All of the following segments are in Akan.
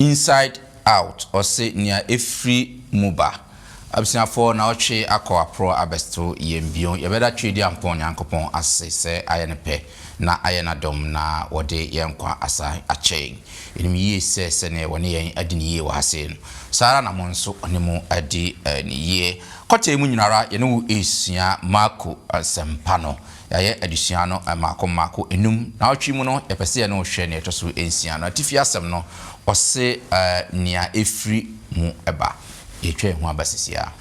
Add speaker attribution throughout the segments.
Speaker 1: inside out or say near every muba. Absent for now, che aqua pro abesto yembion, ye better trade yampon yankopon as say pe na ayana dom na wode yankwa asa a chain. In me says sene when ye adin ye was in. Sarah na monso onimo adi ye. Kote munara yenu is ya Marco Sempano. Yaye edisiano mako enum na otwi no yepese no hwe ne to so ensiano atifia asem no ose nia efri mu eba yetwe ho abasisia.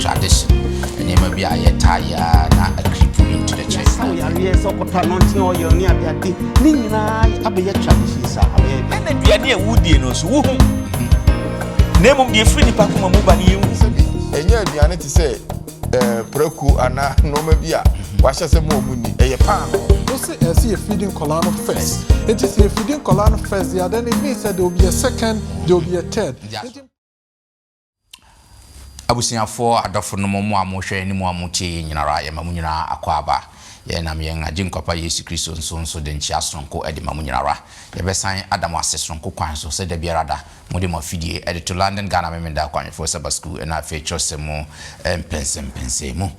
Speaker 1: Tradition and never be a tire na a creep into the chest. Oh, yes, or launching all your near the Nina, I be a tradition, and then be a near woody and also name of the free Pacuma Mubani.
Speaker 2: And yet, the anity say, Proku and no maybe wash us a more money, a palm.
Speaker 3: I see a feeding column first. It is a feeding column first, then it means that there will be a second, there will be a third.
Speaker 1: Abusia for adofo no mo amohwe ni mo amotie nyinara ye mamunyina akwaba ye na me ngaji nkopa Yesu Kristo nso de nchi asonko edi mamunyinara ye besan Adam asesonko kwan so se de biarada mo de mafidie edi to London Ghana memenda kwan for Sabbath school na fe chosemo pense mu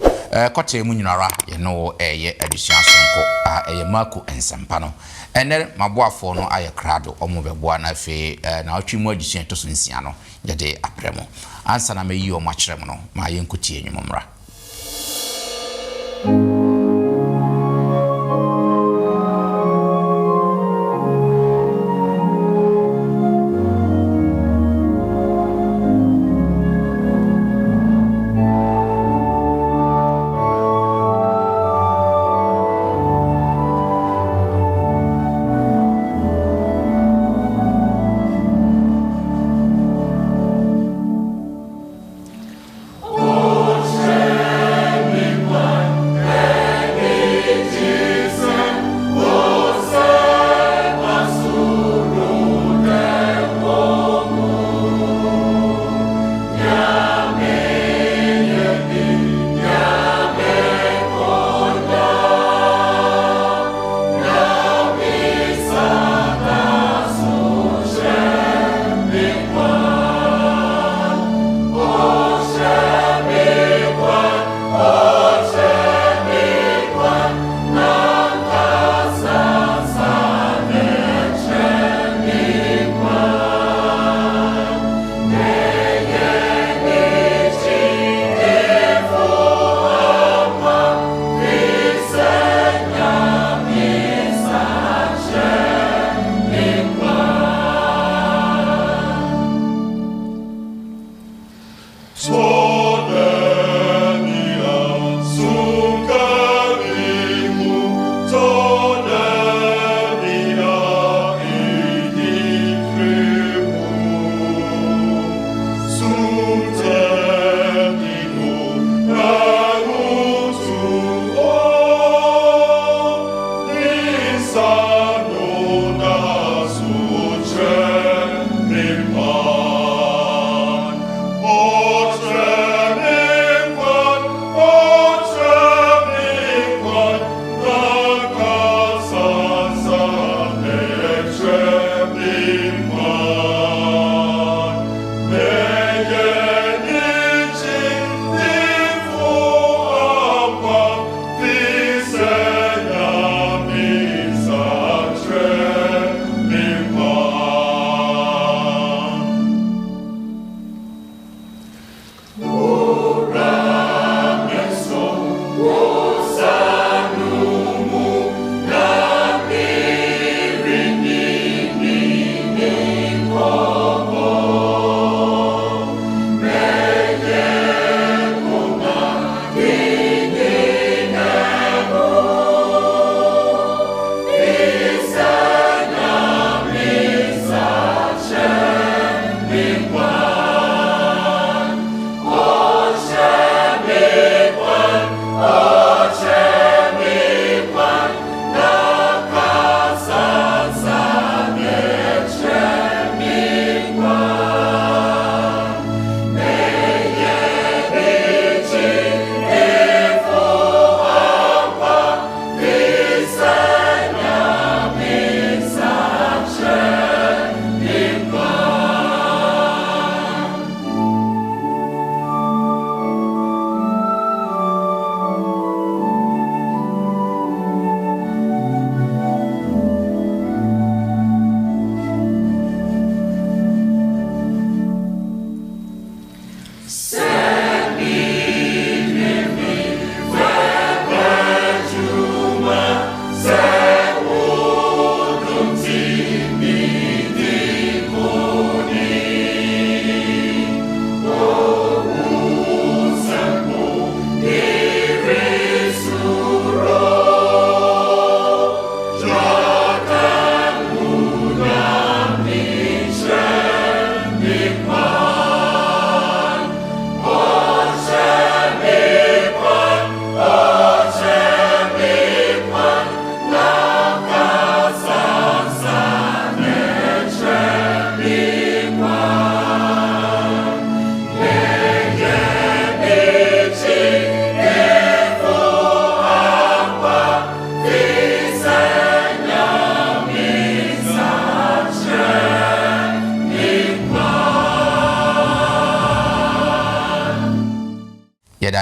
Speaker 1: kote munyinara ye no eye edusua asonko eye Marco ensempa no ene maboafo no aye krado omo beboa na fe na otwimu adusua to so nsia no ye de apremo ansa na meyi o machirem no ma yenkutie nyumomra.
Speaker 4: Oh,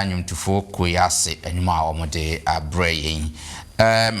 Speaker 1: nyumtufo koyase enuma omode abrayin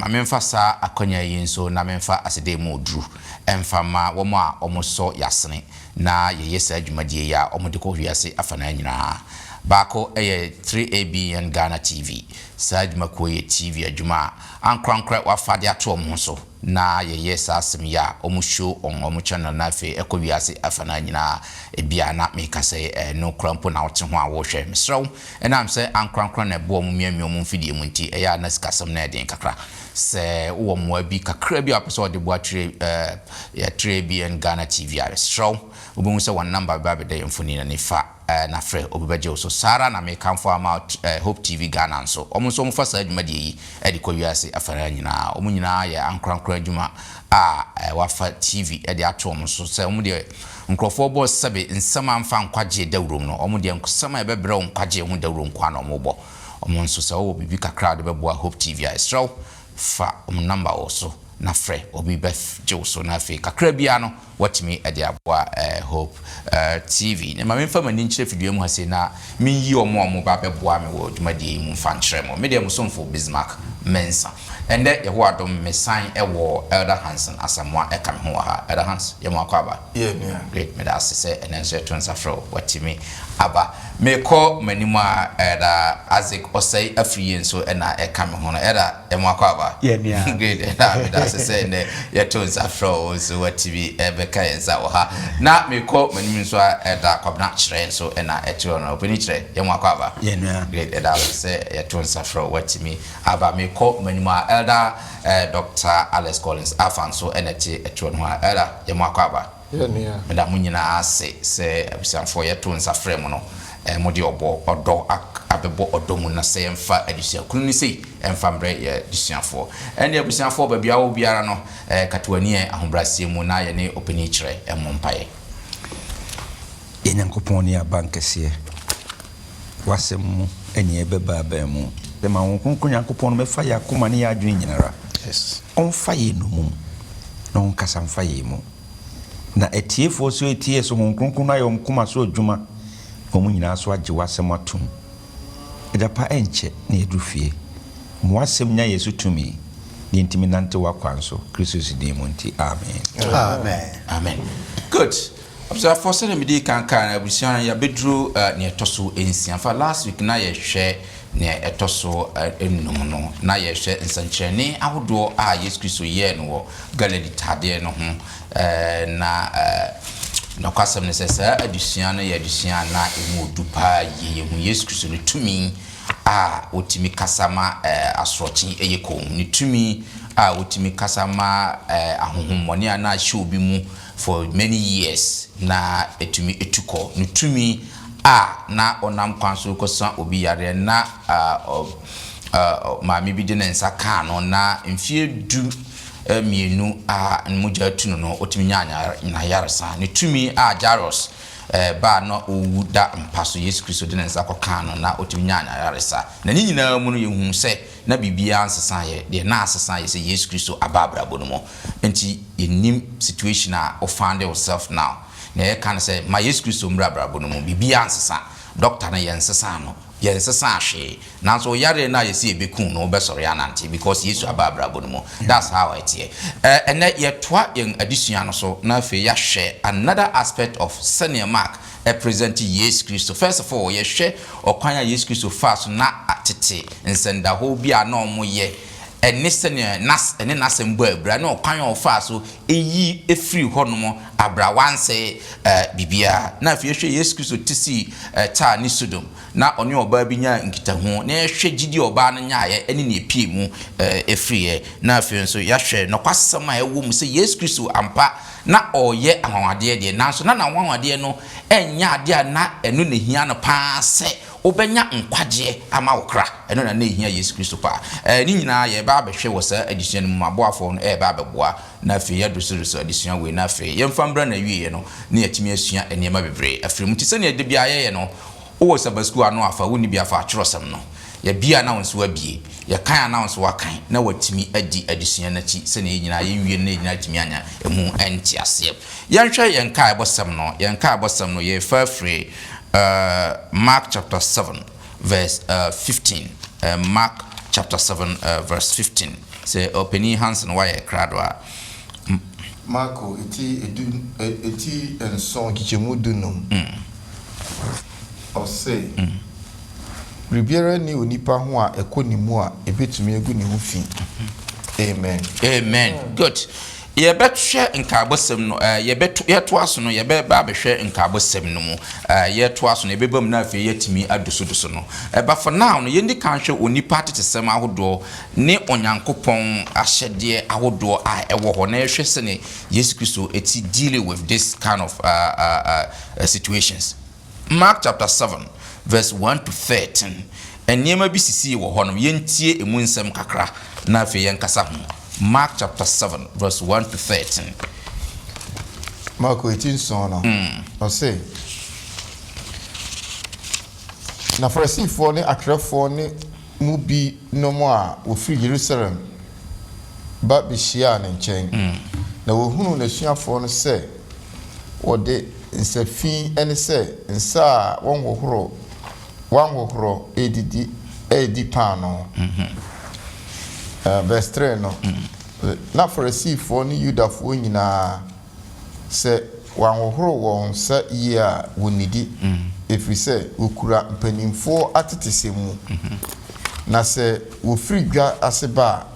Speaker 1: amemfa sa akonya yi nso na memfa asede mu odru emfama womo a omoso yasene na yeyesa adwumadie ya omode ko hwiase afana nyina baako 3ABN Ghana TV sadma koye TV adwuma ankrankra wafade ato omo so na yeyesa asem ya omo show on omo channel na fe ekowiase afana nyina ebia na meka say no krampo na wote ho a wo hwe mesrew enam say ankrankra na bo omo miamia omo mfidie mu nti eya na sikasem na eden kakra se wo mo abi kakra bi apeso de bo atire ya 3ABN Ghana TV are strew obo se one number ba be de mfoni na nifa na frɛ obibaje so sara na me kamfo ama Hope TV Ghana nso omo so mfa sa adwuma de yi e de kɔwiase afara nyina omo nyina ya ankrankra adwuma wafa TV e de ato omo so sɛ omo de nkrofo bo sɛbe nsɛma mfa nkwaje dawurom no omo de nsɛma e bebrɛ nkwaje ho dawurom kwa na omo bɔ omo nso sɛ wo bibi kakra de bɛboa Hope TV a straw fa omo number also na frɛ obi beth joso na fe kakra bia no watimi e de aboa Hope TV ne ma memfa mani nkyerɛ fidua mu hase na menyi omo ba bɛboa me wo dwumadi mu mfa nkyerɛ mo me de mo somfo Bismarck Mensa ende ye ho adom mesan wo Elder Hansen asamwa e kam ho ha Elder Hans ye mo akwa great me da se enense to nsafro watimi aba me ko manimo a Elder Isaac Osei afriye nso e na e kam ho no Elder ye mo akwa great da me da se ne ye to nsafro so watimi e be kai nsa wo ha na me ko manimo nso a Elder Kwabna kyerɛ nso e na e tiro no opini kyerɛ ye mo akwa great da se ye to nsafro watimi aba me ko manimo a Elder Dr. Alex Collins afanso eneti etron ho Elder ye mo akwa me da munyina ase se abusanfo ye to nsafrɛ mo no mo de obo odo abebo odo mu na se emfa adisia kunu ni sei emfa mbre ye disiafo ene abusanfo ba bia wo biara no katwani ahombrasie mu na ye ne openi kyerɛ emompaye
Speaker 4: enyankopon ni abankese wasem mu eni ebeba ba mu de ma won kunkun nyankopon me fa ya kuma ne ya adwene nyinara
Speaker 2: yes
Speaker 4: on fa ye no mu na on kasa mfa ye mu na etiefo so etie so won kunkun na yom kuma so adwuma omu nyina so agye wasem atum edapa enche na edufie mu wasem nya yesu tumi ni ntimi nante wakwanso Christus di mu nti amen
Speaker 1: good observe for say me di kankan abusian ya bedru ne etoso ensian fa last week na ye hwe ne etoso enum no na ye hwe nsankyerene ahodo a Yesu Kristo ye no wo Galilee tade no ho na kwasem ne sesa adusian na ye adusian na emu odupa ye hu Yesu Kristo ne tumi a otimi kasama asrochi eyeko ne tumi a otimi kasama ahohommone a na hye obi mu for many years na etumi etuko ne tumi a na onam kwanso kosan obi yare na ma bi de nsa ka no na mfie du mienu a nmuja tunu no otimi nyanya na yaresa ne tumi a Jaros ba no owuda mpaso Yesu Kristo de nsa koka no na otimi nyanya yaresa na ni nyina mu no yehu se na bibia ansesa ye de na asesa ye se Yesu Kristo ababra bono enti enim situation a o find yourself now na ye kan say ma Yesu Kristo mbrabra bono bibia ansesa doctor na ye nsesa no ye nsesa ahwe na so yare na ye se ebekun no obesore anante because Yesu ababra bono that's how it here and ye toa yen adisua no so na fe ya hwe another aspect of senior mark present Yesu Kristo first of all ye hwe okwanya Yesu Kristo fast na atete nsenda ho bia na omo ye enisene nas ene nasembo abra na okwanya ofa so eyi efiri honomo abra wanse bibia na fe hwe Yesu Kristo tisi ta ni Sodom na oni oba bi nya nkitahu na hwe gidi oba no nyaaye ene ne epie mu efiri na fe nso ya hwe no kwasama ewo mu se Yesu Kristo ampa na oye ahwade de nanso na ahwade no enya ade na eno ne hia no pa se obenya nkwaje ama wokra eno na na ehia Yesu Kristo pa ni nyina ye ba behwe wo sa adisuan mu maboafo no ba beboa na fe ya dosuruso adisuan we na fe ye mfambra na wiye no na yatimi asua enema bebre afiri mu tise na de bia ye no wo Sabbath school ano afa woni bia fa atwerosem no ya bia na wonso abie ya kan announce wakan na watimi adi adisuan na chi se na nyina ye wie na nyina timi anya emu enti ase yanhwe yenka abosem no ye fa free Mark chapter 7 verse 15. Mark chapter 7 verse 15. Say opening hands and wire cradwa.
Speaker 2: Marco eti enson kichemu dunum. O say Ribiera ni onipa ho a ekonimu a ebetumi egu ne ho fi. Amen.
Speaker 1: Amen. Good. Ye betwe nkabosem no ye to aso no ye be ba behwe nkabosem no mu ye to aso no ye bebam na afi yetimi adusudusu no but for now no ye ndi kan hwe onipa tetesem ahodo ne onyankopon ahyede ahodo a ewo ho na ehwe se ne Yesu Kristo eti dealing with this kind of situations. Mark chapter 7 verse 1 to 13. Enyema bi sisi wo ho no ye ntie emu nsem kakra na afi ye nkasa ho. Mark chapter 7 verse 1 to 13.
Speaker 2: Marco 18 son no. I say. Na Pharisee ne akrefo ne mu bi no mo a wo free Jerusalem ba bi hia ne nchen. Na wo hunu na suafo no se wo de nsafi ene se nsa a wanhohoro edi pan no. Verse 3 no. Na Pharisee ne Yudafo nyina se wanhohoro won sa yi a wonidi. Efiri se okura mpanimfo atetesemu. Na se wo free dwa ase ba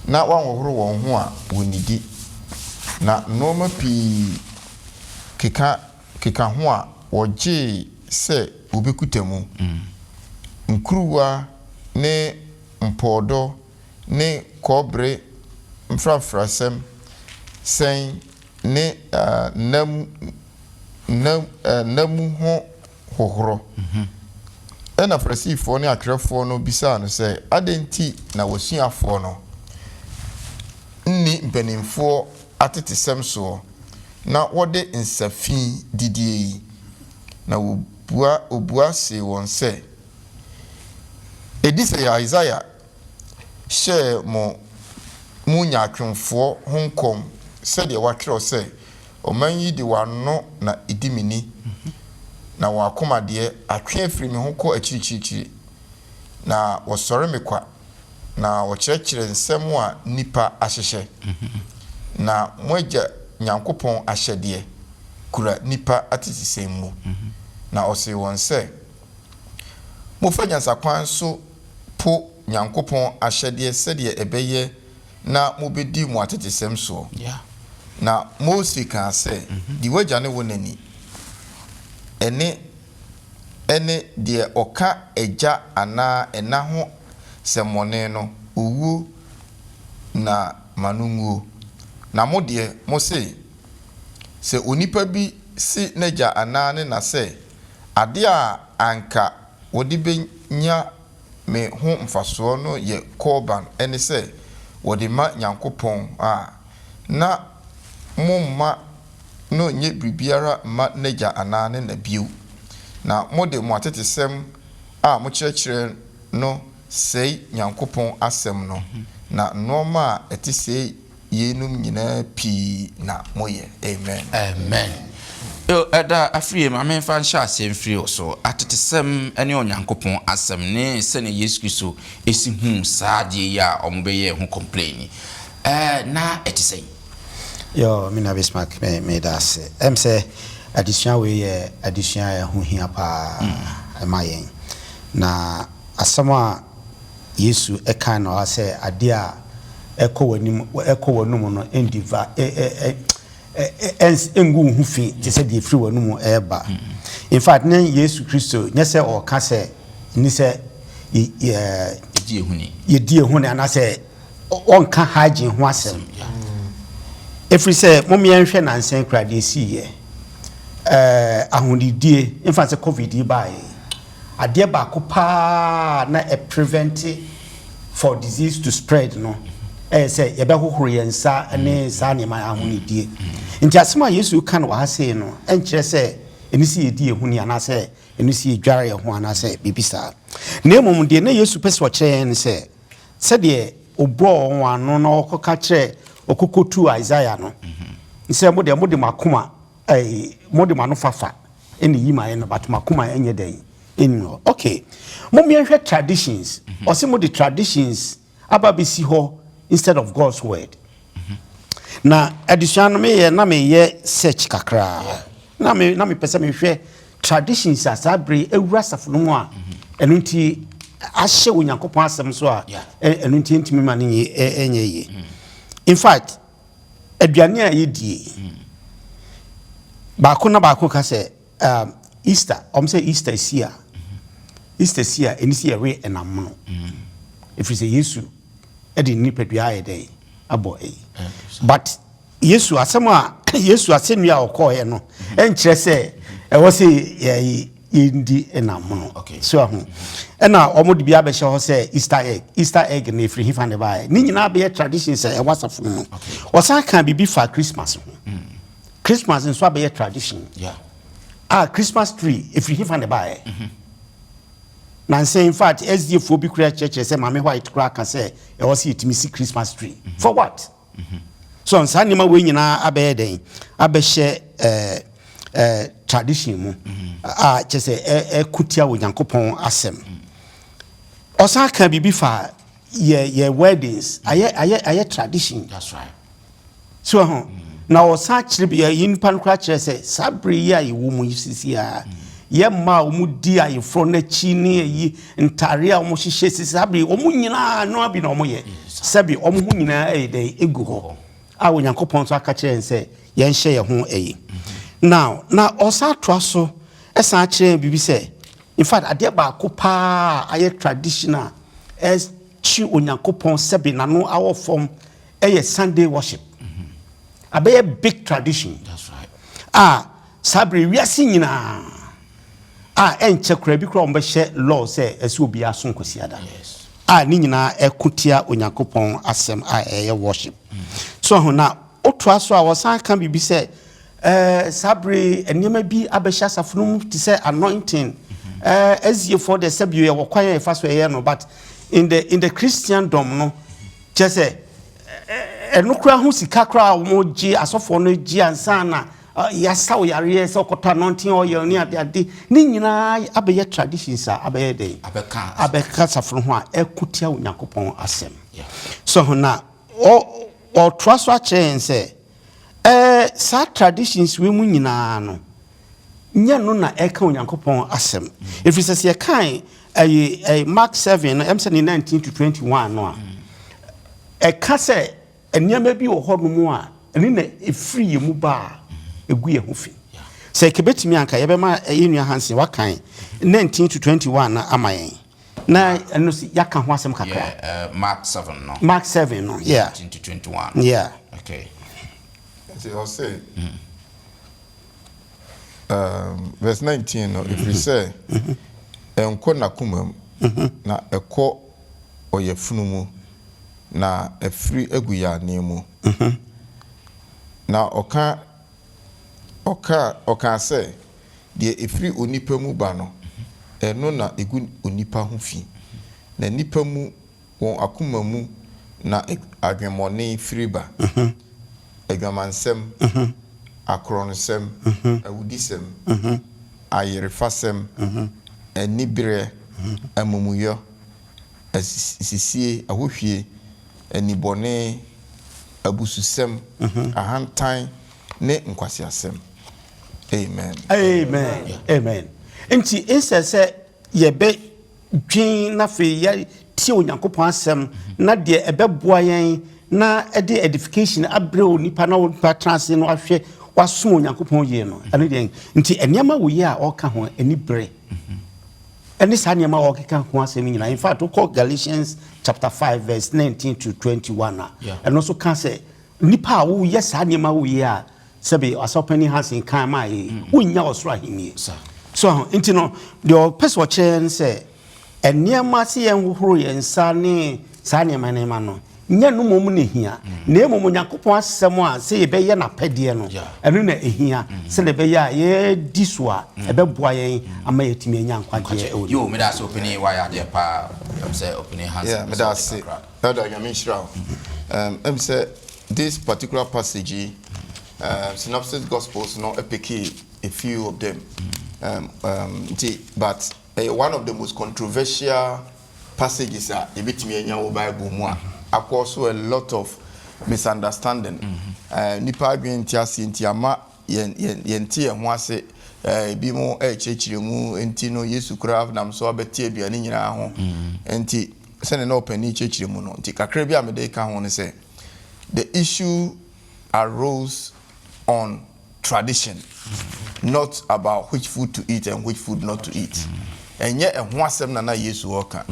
Speaker 2: na wanhohoro won ho a wonidi. Na noma pi keka ho a woje se obekutemu. Nkruwa ne mpodo ne kobre mfrafrasem sen ne namu ho hohoro. Ena Pharisee ne akrefo no bisa no se adenti na wasuafo no nni mpanimfo atetesem so na wode nsafi didie na obua se won se edise ya Isaiah she mo munyatwemfo honkom se de watwero se omanyi di wano na idimini na wakoma de atwe afiri me honko akirichiri na wosore mekwa na wokyerɛkyerɛ nsɛm a nipa ahyehye na moagya nyankopɔn ahyɛdeɛ kura nipa atisisɛm mu na ɔse wɔn sɛ mofa nyansakwan so po nyankopɔn ahyɛdeɛ sɛdeɛ ɛbɛyɛ na mobɛdi mu atetesɛm so na Mose ka sɛ di wagya ne wonani ene deɛ ɔka agya anaa ɛna ho sɛmɔne no owu na manunguo na mo deɛ mo se sɛ onipa bi si n'agya anaa ne na sɛ ade a anka wodi benya me ho mfasoɔ no ye korban ene sɛ wodi ma nyankopɔn a na momma no nye bibiara ma n'agya anaa ne na bio na mode mo atetesɛm a mo kyerɛkyerɛ no sei nyankopɔn asɛm no na noma a ɛte sei yenum nyina pi na moyɛ. Amen.
Speaker 1: Eda afrie ma memfa nhyɛ asɛm firi so atetesɛm ene onyankopɔn asɛm ne sene Yesu Kristo esi hu saa de ya ombɛyɛ ho complain na ɛtesɛn
Speaker 5: yo mina Bismarck me da se say addition we ye addition ho hia pa emayen na asama Yesu eka na say ade a ekɔ wanum no endiva engu hu fi te se de free wanum eba in fact ne Yesu Kristo nye se o ka se ni se ye die huni ana se on ka haji ho asem every say momien hwe na nsen kra de si ye ahonidie in fact se covid ba ade ba ko pa na prevent for disease to spread no say ye be hohoro yensa ne sa ne ma ahonidie nti asema Yesu kan wa hase no enkyere se enisi yedi ehuni ana se enisi yedware ye ho ana se bibisa na emom de na Yesu pese o kyerɛ ne se de obo ho ano na okoka kyerɛ okokotu Isaiah no nse mo de makoma mode mano fafa ene yima ye no but makoma enye dan in okay mommy and traditions or some of the traditions about bisi ho instead of God's word. Na addition me na me ye search kakra na me pese me hwe traditions asabre ewura safo no mu a enu nti ahye onyankopon asem so a enu nti ntimi ma ne enye ye. In fact aduane a yedie ba ko na ba ko ka se Easter say Easter sia eni sia we enam no if you say Yesu e di nipadua ayede abo but Yesu asema Yesu asenua okoye no enkyere se e wo se yindi enam no so ahu na omodi bia be hye ho se Easter egg na free hifa ne bae ni nyina be tradition se e wasafo no osan kan bibi fa Christmas ho Christmas nso be tradition Christmas tree if you hifa ne bae na say in fact SDF for bi kura church say mama white kura ka say e wo se itimi see Christmas tree for what so on sanima we nyina abe den abe hye tradition mu che say kutia wo Yankopon asem osan kan bibi fa ye weddings aye tradition.
Speaker 1: That's right.
Speaker 5: So na osan kire bi yin pan kura kire say sabre ya ye wo mu sisi a ye ma omu di ayefro na chi ne yi ntare a omu hihye sisi sabre omu nyina no abi na omu ye sabi omu hu nyina dey egu ho a wo Yankopon so aka kire say ye nhye ye ho eyi. Now na osa toa so esan kire bibi say in fact ade ba ko pa aye traditional as chi Onyankopon sabi na no awo form Sunday worship. A big tradition.
Speaker 1: That's right.
Speaker 5: Sabre we are singing enche kra bi kra ombe hye law say esu obi aso nkosiada.
Speaker 1: Yes.
Speaker 5: Ni nyina ekutia Onyankopon asem worship. So na otoa so a wosan kan bibi say sabre enema bi abehya safonum ti say anointing as you for the sabi we kwaya faso no but in the Christendom no just say enukra hu sika kra wo gi asofo no gi ansa na ya saw yare so kota anointing oil ni ade ni nyina abeye traditions abeye dey abeka safono ho a ekutia Onyankopon asem. So na o trust wa chen say sa traditions we mu nyina no nya no na eka Onyankopon asem. If you say kan Mark 7 19 to 21 no eka say eniama bi wo hono a eni na efri mu ba egu ye ho fi say kebetimi anka ye be ma enua hansen wakan 19 to 21 na amayen na eno si yaka ho asem kakra
Speaker 1: Mark 7 no
Speaker 5: Mark 7 no
Speaker 1: 19 to 21 okay
Speaker 2: so I'll say verse 19 no if we say enko na kumam na eko oyefunu mu na efri egu ya nemu na oka say de efri onipa mu ba no eno na egu onipa ho fi na nipa mu won akoma mu na agwemone firi ba agwamansem akronsem awudisem ayerefasem enibire amumuyo asisie ahohwie enibone abususem ahantan ne nkwasiasem. Amen. Enti insese yebe dwin na fe ya tie Onyankopon asem na de ebeboa yen na ede edification abre onipa na onipa transe no ahwe wasom Onyankopon ye no ane de nti eniama wo ye a oka ho enibre eni sa eniama wo keka ho asem nyina. In fact call Galatians chapter 5 verse 19 to 21 and also can say nipa wo ye sa eniama wo ye a sebe asopani hasin kan ma ye wonya osoro ahimie so nti no the person chen say eniama se yen hohoro yen sa ne sa eniama ne ma no nya no mom ne hia na emom Onyankopon asem a se ye be ye na pede no eno na ehia se le be ya ye diso a ebe boa yen ama yetimi anya nkwaje
Speaker 1: yo me da so opini why are there pa say opini hands
Speaker 2: me da say that I mean shira say this particular passage synopsis gospels no epic a few of them but one of the most controversial passages a ebitimi enya wo Bible mu a also a lot of misunderstanding. Nipa adwenti ase nti ama yenti ho ase bi mo chechire mu enti no Yesu kura nam so abeti aduane nyina ho enti sene na opani chechire mu no nti kakra bi amede ka ho ne say the issue arose on tradition, not about which food to eat and which food not to eat. And yet, and one sem na Yesu waka.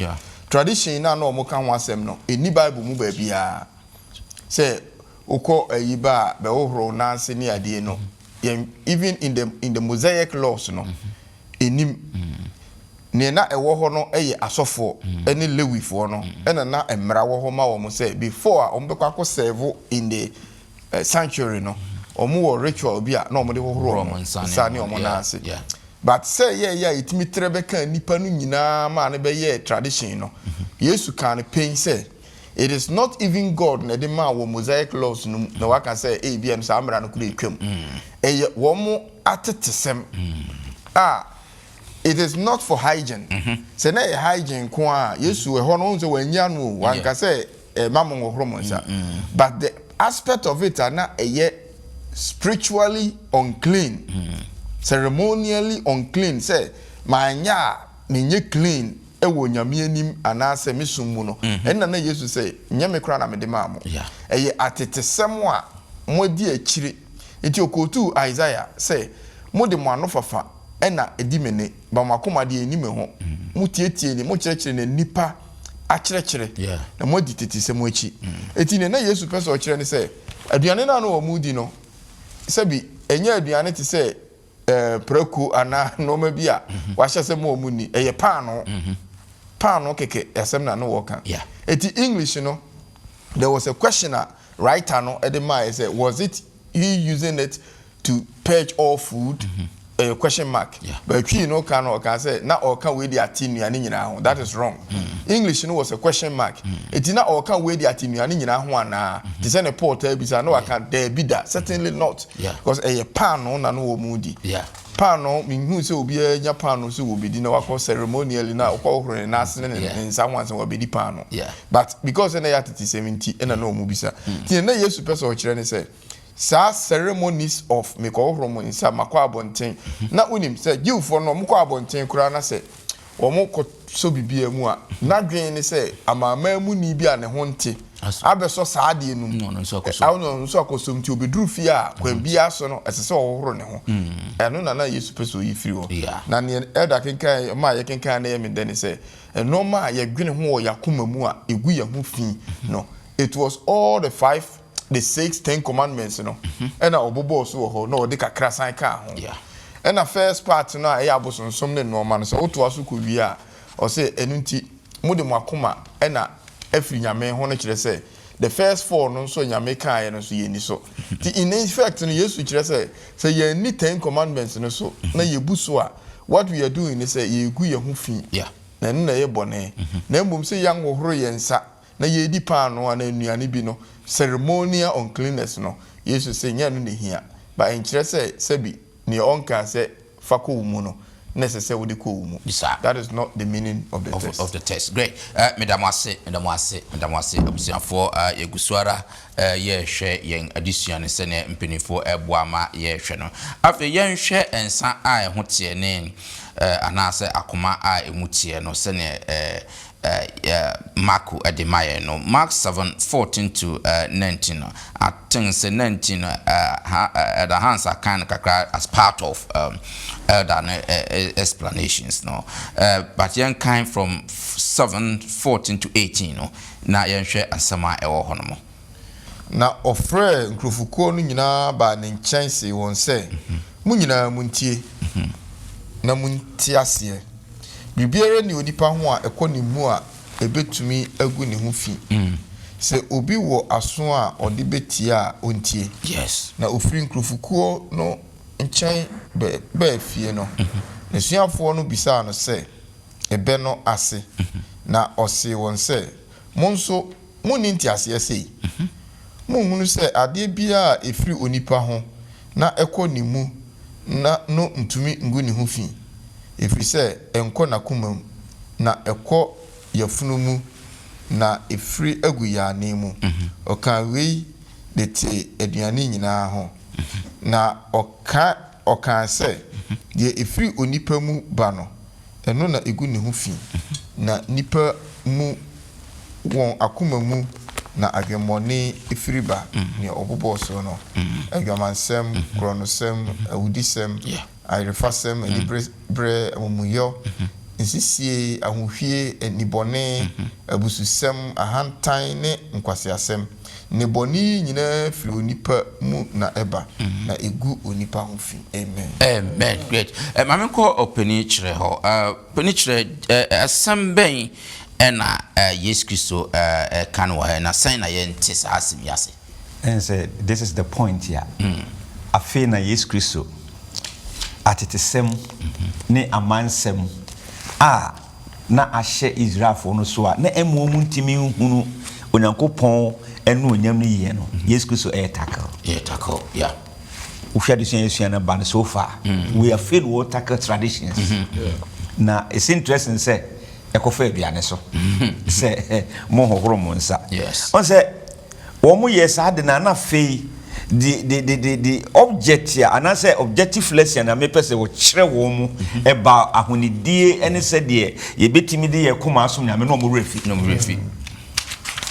Speaker 2: Tradition na no mo kan one sem no. Any Bible mu ba bia. Say, oko yiba be ohro na nse ni ade no. Even in the Mosaic laws no. Enim. Ne na ewo ho no eye asofo ene lewifo no. Ena na emra wo ho ma wo mo say before ombekwa ko serve in the sanctuary no. Omo ritual bia na omo de hohoro sane omo na ase. But say itimi trebeka nipa no nyina ma ne be ye tradition no. Yesu kan pain say it is not even God na de ma wo Mosaic laws no na waka say bia no sa amra no kura etwam. Wo mo atetesem. It is not for hygiene. Say na hygiene ko a Yesu ho no nso wanya no wanka say mamo hohoro mo nsa. But the aspect of it na spiritually unclean, ceremonially unclean. Say, my nya menye clean. Ewo nyame anim anase mesum no. Enna na Yesu say, nyame kra na mede maamo. Eye atetesem a modi akire. Enti okotu Isaiah say, mode mo anofafa enna edimene ba makoma de enime ho. Mutietie ni mo kirekire na nipa akyerɛkyerɛ na modi tetesem achi. Enti ne na Yesu pese o kire ne say, aduane na no omudi no sabi enya aduane te se preko ana no ma bia wa hyese mo omuni eye paano keke esem na no woka eti English no there was a questioner writer no edema say was it he using it to purge all food question mark but you know can say na or can we the atinuane nyina ho that is wrong. English no was a question mark it na or can we the atinuane nyina ho ana the say na porter bisa no aka there be that certainly not because a pan no na no mudi pan no minhu say obi anya pan no so obi di na wakọ ceremonially na okọ na asene ne someone say obi di pan no but because na ya 70 na no mu bisa ti na Yesu person o kire ne say sa ceremonies of meko hromo insa makwa abonten na unim say giwfo no mko abonten kura na say omo ko so bibia mu a na dwen ni say amama mu ni bia ne ho nte abeso saade enum no nso akoso mti obeduru fi a kwa bia so no esese ohoro ne ho eno na Yesu peso yi firi ho na ne elder kenkan ma ye kenkan na ye me den say no ma ye dwene ho yakoma mu a egu ye ho fi no it was all the 6 commandments no and obobo so ho no de kakra san ka ho and the first part no e abosonsom ne no man so oto aso ko wi a o say enunti mo de makoma and na afri nyame ho no kire say the first 4 no so nyame kan ye no so ye ni so in effect no Yesu kire say ye ni 10 commandments no so na ye bu so a what we are doing is say ye gu ye ho fi na no na ye bone na mbom say yang ohoro ye nsa na ye di pan no na nuane bi no ceremonial uncleanness no Jesus say nya no ne hia but en kire say sabi ne onka say fako mu no necessary with the ko mu that is not the meaning of the
Speaker 1: test great madam ase abusiafo yegusuara ye hwe yen addition se ne mpenifo eboama ye hwe no afi yen hwe ensa a ehote ne anase akoma a emutie no se ne Mark Ademaye no Mark 7:14 to 19 no I think say 19 the hands are kind of as part of elder explanations no but young kind from 7:14 to 18 no na yen hwe asema ewo ho no
Speaker 2: na ofre nkrofuko no nyina ba ne nkyɛnse won sɛ mu nyina muntie na muntie ase bibiere ni onipa ho a ekɔ mu a ebetumi agu ne ho fi se obi wo aso a ode betie a ontie na ofiri nkrofukuo no nkyɛn be fie no ne suafo no bisa no se ebe no ase na ɔse won se monso muni nti ase sei monhunu se ade bia efiri onipa ho na ekɔ ne mu na no ntumi ngu ne ho fi ɛfiri sɛ ɛnkɔ n'akoma mu na ɛkɔ yɛfunu mu na ɛfiri agu yɛane mu ɔka wei de te aduane nyinaa ho na ɔka sɛ deɛ ɛfiri onipa mu ba no ɛno na ɛgu ne ho fi na nipa mu wɔn akoma mu na adwemmɔne ɛfiri ba nea ɔbobɔ so no adwamansɛm korɔnosɛm awudisɛm ayerefasɛm anibrɛ amumuyɔ nsisie ahohwie anibɔne abususɛm ahantan ne nkwaseasɛm ne bɔne nyinaa firi onipa mu na ɛba na ɛgu onipa ho fi.
Speaker 1: Amen. Great. Mame ko opani kyerɛ hɔ. Opani kyerɛ asɛm bɛn ɛna Yesu Kristo kan wɔ ha na sɛn na yɛnte saa asɛm yase.
Speaker 4: And say this is the point here. Afei na Yesu Kristo atetesɛm ne amansɛm na ahyɛ Israelfo no so a na ɛmo mu ntimi hunu Onyankopɔn ɛno onyam no yie no Yesu Kristo tackle.
Speaker 1: Yeah.
Speaker 4: Uhwɛ de sua na ban so far. We are filled with tackle traditions. Na it's interesting say ekofa aduane so. Say mo hohoro mo nsa.
Speaker 1: Yes.
Speaker 4: On say wo mo yɛ saa de na na fei the object here and I say objective lesson na me pese wo kyerɛ wo mu eba ahonidie ene sɛ de ye betimi de ye koma asom nyame no mo refi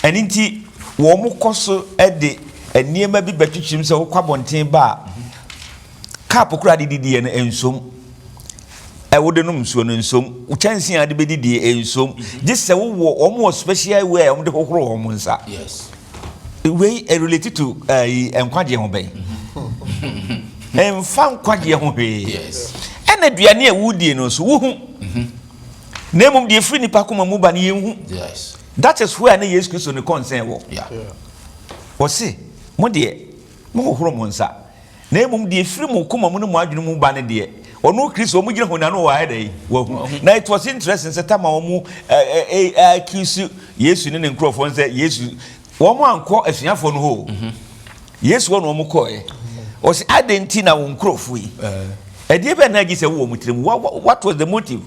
Speaker 4: ɛninti wo mo koso de eniema bi betwitwim sɛ wo kwabonten ba cap kura de didie no ensom wode no msuo no nsom wo chansi ade bedidie ensom gye sɛ wo mo special way a wo de kokoro wo mo nsa.
Speaker 1: Yes.
Speaker 4: We related to nkwaje ho ben emfa nkwaje ho hwe
Speaker 1: Yes.
Speaker 4: ena aduane a wudie no so wo hu na mum de free nipa koma mu ba ne yehu.
Speaker 1: Yes.
Speaker 4: That is where na Yesu Kristo ne concern wo.
Speaker 1: Yeah.
Speaker 4: Wo se mo de mo hohoro mo nsa na mum de free mo koma mu ne mo adwene mu ba ne de ono Kristo mo gire ho na no wa hedai wo hu na it was interesting say tama wo mu Kristo Yesu ne nkrofo nse Yesu womo anko asuafo no ho Yesu won womo koe o si adenti na won krofo yi ade be na gise wo mutirim what was the motive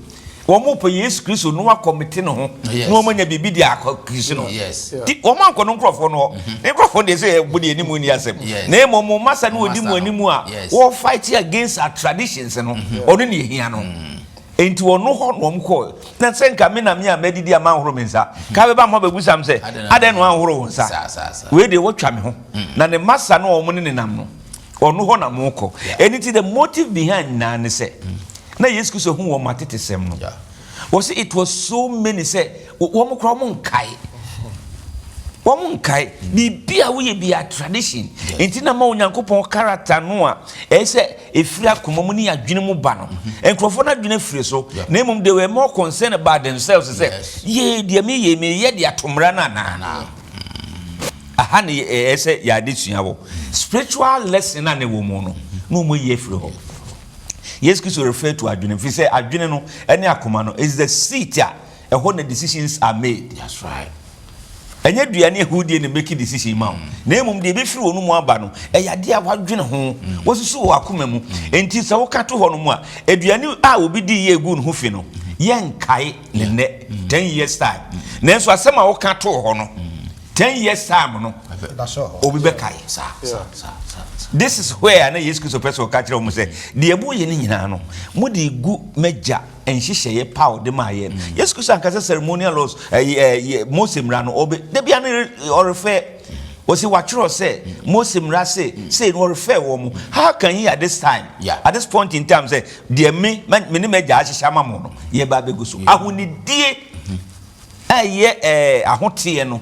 Speaker 4: womo po Yesu Kristo no akomite no ho no womo nya bibi di akokristo no.
Speaker 1: Yes.
Speaker 4: Womo anko no krofo no ne krofo de say bodi animu ni asem na emomo masa no odi mu animu a wo fight against our traditions no ono ne hia no enti wono ho no mko na senka me na me a medidi ama horo mensa ka be ba mo begusam se ade no ahoro wonsa we de wotwa me ho na ne masa no omo ne nam no ono ho na mko enti the motive behind na ne se na Yesu Kristo hu wo matetesem no was it was so many say wo mo kro mo nkai womunkai bibia we bia tradition enti na ma Onyankopon character no a say efiri akomamu ni adwene mu ba no enkrofo na adwene firi so na emum they were more concerned about themselves say ye dia me ye dia tomra na aha ne say ya de suawo spiritual lesson na ne wo mu no mo ye firi ho. Yes, Kristo refer to adwene fi say adwene no ene akoma no is the seat a ho the decisions are made.
Speaker 1: That's right.
Speaker 4: Enya duane ehudie ne make decision ma na emum de be firi wonu mu aba no eyade a wadwene ho wosusu wo akoma mu enti se wo kato ho no mu a eduane a obi di ye egu no ho fi no yenkai ne ne 10 years time na enso asem a wo kato ho no 10 years time no obi be kai sa. This is where na Yesu Kristo person ka kire wo say de ebo ye ne nyina no mo de gu meja enhyehyeye power de ma ye Yesu Kristo anka ceremonial laws Mose mra no obe de bia no refer was he watchro say Mose mra say no refer wo mo how can he at this time at this point in time say de me ne meja ahyehya ma mo no ye ba be gu so ahonidie ahotie no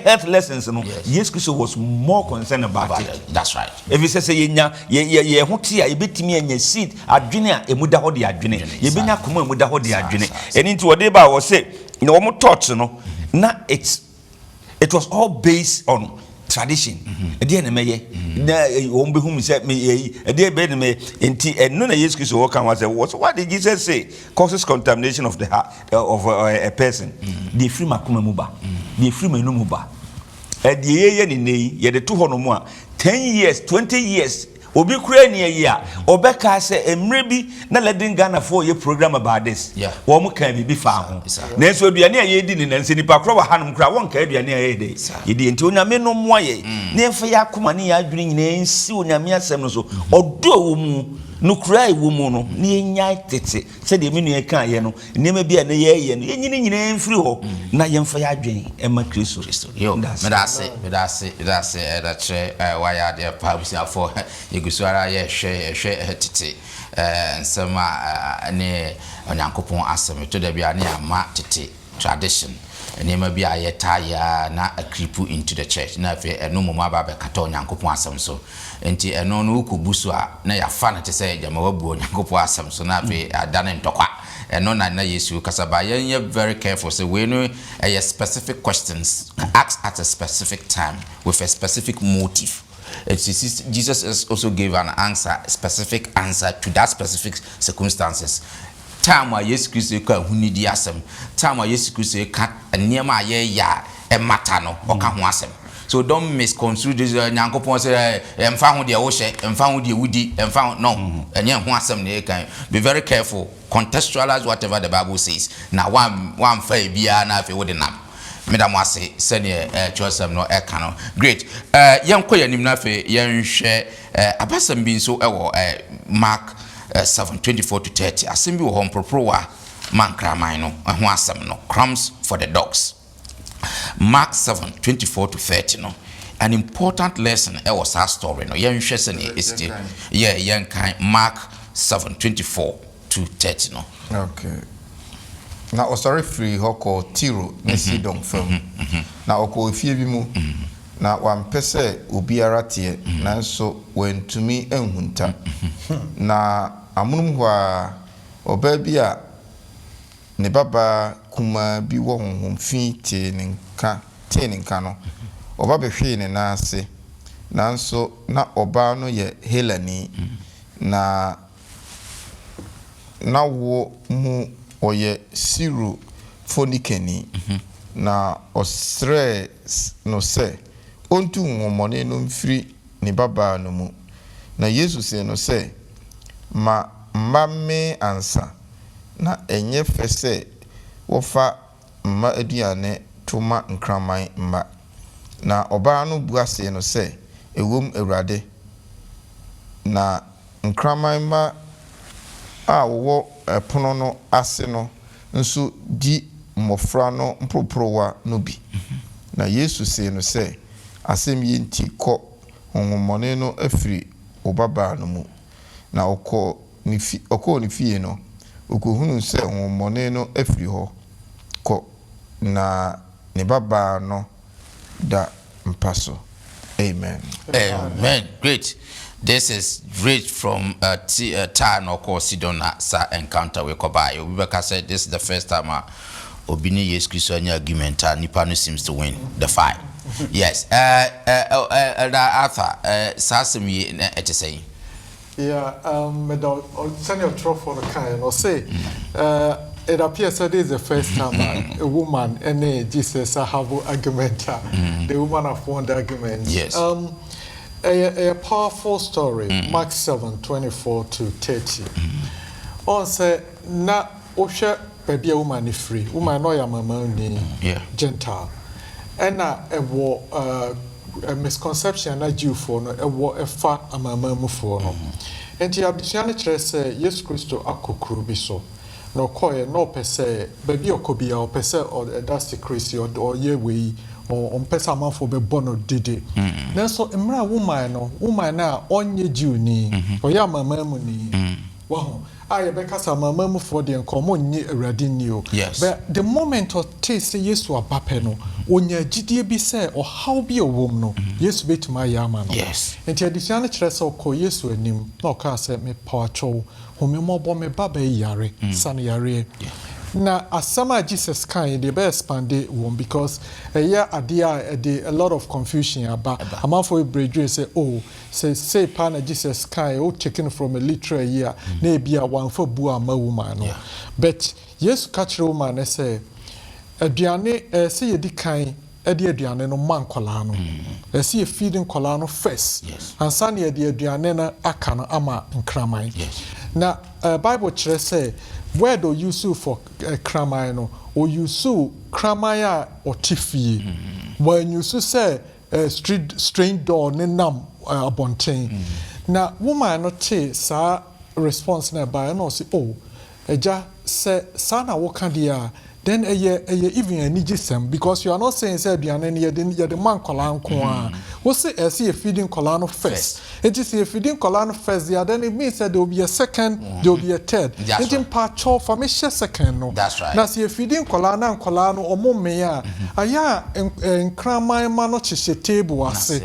Speaker 4: health lessons no Yesu Kristo was more concerned about it.
Speaker 1: That's right.
Speaker 4: If you say yenya ye hotie a ebetimi anya seed adwene a emuda ho de adwene ye benya koma emuda ho de adwene eni nti wode ba wo say na wo touch no na it was all based on tradition ede na meye na wo be hu mi say me ede be na me enti eno na Yesu Kristo wo kan wa say what did Jesus say causes contamination of the heart of a person the free makoma mu ba the free manu mu ba ede ye ni nei ye de to ho no mu a 10 years 20 years obi kura ni ayi a obeka say emre bi na letting Ghana for your program about this wo mu kan bi fa ho na enso aduane a ye di ni nanse nipa kro wa hanum kra won ka aduane a ye de ye di enti onyame no mo ye na emfa ya akoma ne ya adwene nyina ensi onyame asem no so odo wo mu no kura wo mu no na enya tete se de me nu kan ye no nema bi a na ye no yenyini nyina emfiri ho na yemfa ya adwene ema Kristo
Speaker 1: yo me da se da che wa ya de pa busia for yegusuara ye hwe tete nsema ne onyankopon asem to da bia ne ama tete tradition nema bi ayeta ya na akripu into the church na fe eno moma ba be kata onyankopon asem so enti eno no ukubusu a na ya fa na te se jama wabu onyankopon asem so na fe adane ntokwa eno na Yesu kasaba ye very careful so we know specific questions asked at a specific time with a specific motive. Jesus also gave an specific answer to that specific circumstances. Time where Jesus Christ ka hunidi asem, time where Jesus Christ ka niema ye ya e matano o ka ho asem. So don't misconstrue this nyankopon say emfa ho de wo hye, emfa ho de wudi, emfa no, enye ho asem na e kan. Be very careful, contextualize whatever the Bible says. Na one fa bia na afi wo de nam. Madam wase senior choosem no e kan no. Great. Yanko yanim na afi yenhwe abasam bi so e wo Mark 7:24 to 30. Asem bi wo hompropro wa mankraman no ho asem no. Crumbs for the dogs. Mark 7:24 to 30 no. An important lesson was our story no. Yenhwe senior is the yankan Mark 7:24 to 30 no.
Speaker 2: Okay. Na osori free hoko Tiro na Sidon fam. Na oko efie bi mu. Na wampese obiara tie nanso wentumi enhunta. Na amunum hwa oba bi a ne baba kuma bi wo honhom fi tie ne nka no. Oba behwe ne na ase. Nanso na oba no ye Helani na wo mu oye Syrophoenician na osre no se ontu nwomone no mfiri ne baba no mu na Yesu se no se mame ansa na enye fese wofa mma aduane toma nkraman mma na oba no buase no se ewom Awurade na nkraman mma a wo pono no ase no nso di mmofra no mproprowa no bi na Yesu se no se asem ye nti kɔ honhomone no afiri obaba no mu na okɔ ni fie no okohunu se honhomone no afiri hɔ kɔ na ne baba no da mpaso. Amen.
Speaker 1: Amen. Great. This is great from Tan or Sidona sa encounter with Kobai. Obibeka said this is the first time Obini Yesu Christ any argument Nipano seems to win the fight. Yes. Arthur, Sasimi saying.
Speaker 3: Yeah, medal send your throw for the kind or say it appears that this is the first time a woman and Jesus have an argument. The woman have won the argument.
Speaker 1: Yes.
Speaker 3: A powerful story, Mark 7:24 to 30. On say na osha baby a woman is free. Woman no ya mama ni Gentile. And na a misconception na Jew for no a fa a mama mu for no. And the abdiciane say yes Christo akokuru bi so. No koye no pese baby okobia or pese or that's the crazy or ye we on pesa man for be bono dede. Nanso emra woman na onye Jew ni oya mama mu ni. Wow. I be kasa mama mu for the nkomo nyi awrade ni o. But the moment of taste Yesu abape no onya gidie bi say o how bi owom no Yesu betuma ya ma no.
Speaker 1: Yes.
Speaker 3: Enti adisiane kire say ko Yesu anim na o ka say me pawacho homemobɔ me baba yare san yare. Na asama Jesus kind they be expanded one because a lot of confusion about amount for bridge say oh say pana Jesus kind oh checking from a literal year na be a one for bua ma woman no but yes catch woman say aduane say yedi kan edi aduane no man kwala no esi feeding kwala no first and sane edi aduane na aka no ama nkraman na bible kire say word o use for kraman no o use kraman a otifie when you say strain door ne nam abonten na woman no te sa response na ba no say oh eja say sana wo kan dia then even any gisem because you are not saying say aduane ne ye the man kola nko a wo say e feeding kola no first it is a feeding kola no first there then it means that there will be a second there will be a third it in part cho for me second no
Speaker 1: that's right
Speaker 3: na say feeding kola na kola no omo me a aya enkraman ma no chese table ase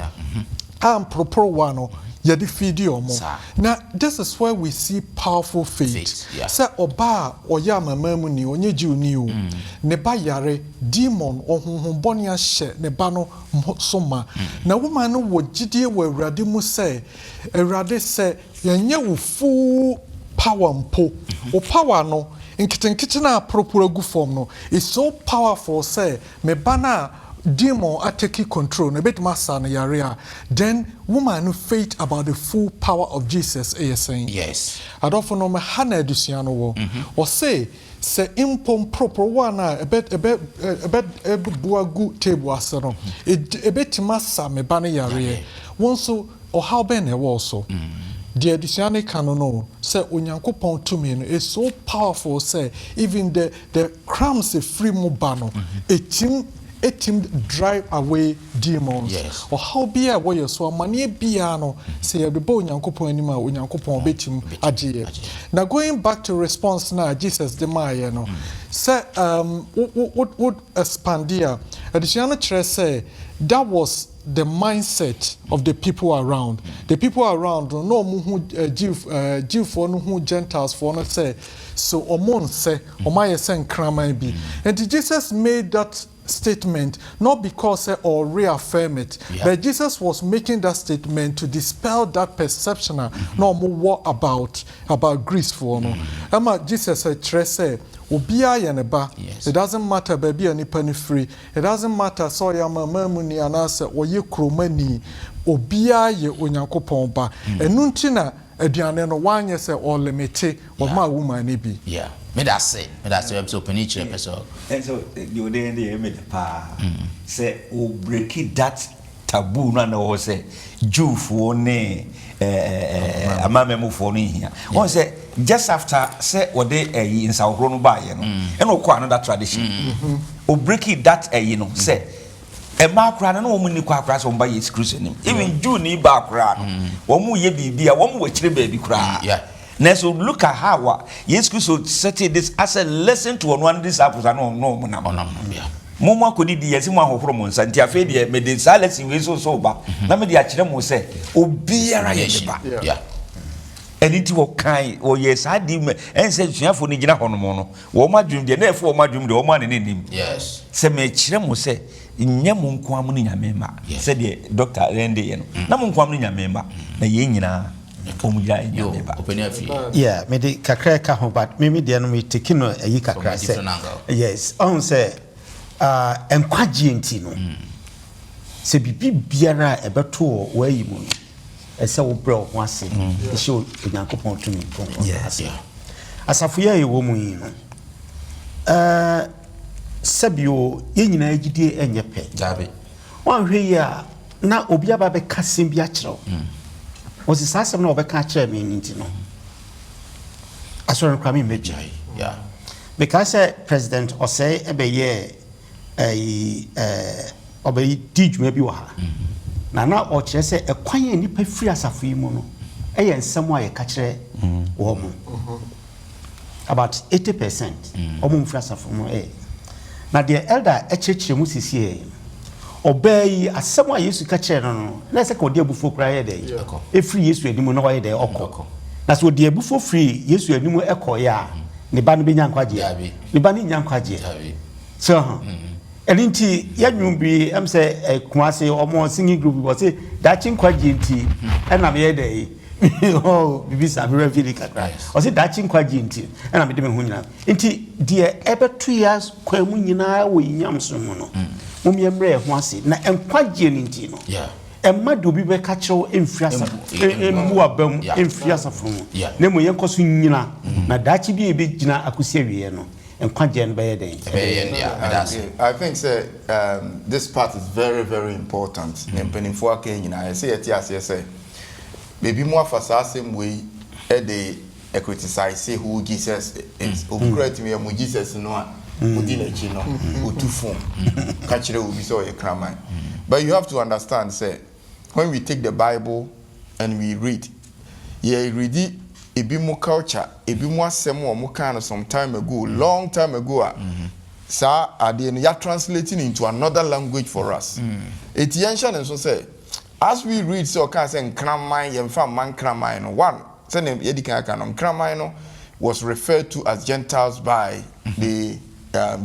Speaker 3: am proper one no ya the video mo now this is where we see powerful faith say oba oya mama mu ni onye ji oni o ne ba yare demon ohunhun boni a hye ne ba no soma na woman no wo gidie wo awurade mu say awurade say yenye wo full power mpo o power no nkitenkite na propura gu form no is so powerful say me ba na demon are taking control na bit masa na yare then woman no faith about the full power of Jesus saying
Speaker 1: yes
Speaker 3: I don't know me hana edusiano wo or say impom proper one a bet buagu table asano a bit masa me bana yare one so or how ben also the edusiane canono say onyankopon to me is so powerful say even the crumbs free mobano a team drive away demons or how be a way so many piano say the boy nyankopon anima onyankopon betim agye now going back to response now Jesus the maya no say would expand here additional say that was the mindset of the people around no mu Jew for no who Gentiles for no say so omon say omaye sen kraman bi and Jesus made that statement not because or reaffirm it but Jesus was making that statement to dispel that perception no more about Greece for no Jesus said say obia ye ne ba it doesn't matter baby ani pani free it doesn't matter so ya mama mu ni anase oye kromani obia ye onyankopon ba enu nti na aduane no wanye se o limite o ma woman ne bi
Speaker 1: me that say episode peniche person
Speaker 4: and so you dey me pa say o break that taboo no na wo say Jewfo ne amamemufo no hia won say just after say what they in Sauro no ba ye no and o kwa another tradition o break that no say e ma kra na wo mu ni kwa kra so mba yes Christ nim even Jew ni ba kra no wo mu ye bibia wo mu wachire ba bi kra now so look at how yes Christ set this as a lesson to one disciples no Momo kodi di yesi mo ahohoro mo nsa nti afi de me de silence we so ba na me de akire mo se obiara ye ba eni ti wo kan o yes adi me ense suafo ni gina hono mo no wo madwum de na efo wo madwum de wo ma ne nim se me akire mo se nya mo nko am ni nyame ma se de doctor rende ye no na mo nko am ni nyame ma na ye nyina
Speaker 5: yeah, me de kakra ka ho but me de no me take no ayi kakra say yes on say enkwagye enti no se bibi biara ebeto wo ayi mu ese wo bre ho ase e she onyankopon to me yes asafo ye wo mu yi no sabio ye nyina agidie enye pe
Speaker 1: dabe
Speaker 5: wan hwe ya na obi aba be kasem bi a kyerɛw was the system no obeka kire me nti no asoro kwa me mejai because president osei ebeye obey didwuma bi wa ha na o kire se ekwan nipa free asafo yi mu no eye nsem a ye ka kire wo mu about 80% omo free asafo mu na the elder echechire mu sisi obey asem a Yesu ka kire no na se ka odi abufo kra ye dey e free Yesu animu no ye dey okọ na so odi abufo free Yesu animu ekọ ya ne ba no be nyankwaje ne ba ni nyankwaje so elinti yanwum bi am say kumase omo singing group was say that chinkwaje nti e na me ye dey oh bibi sa be reveal kakra o se dachi nkwaji nti na me de me hu nyina nti de ebetu ya kwamu nyina wo yinyamso mu no mumye mre ho ase na nkwaji nti no emma do bi be ka kyew emfiasa emu abam emfiasa funu na mo yenkoso nyina na dachi bi ebe gina akosi awie no nkwaji no be yeden
Speaker 2: I think say this part is very very important empenifo aka nyina I say yeti ase say baby mo afasa asem we e dey criticize who Jesus is obgrate me mo Jesus no a odi na chi no otufo ka kire obi so ye kraman. But you have to understand say when we take the Bible and we read read ebi mo culture ebi mo asem o mo kan some time ago long time ago sa ade no ya translating into another language for us it yen so say as we read so can say nkraman yemfa man kraman no one say yedika kan no nkraman no was referred to as Gentiles by the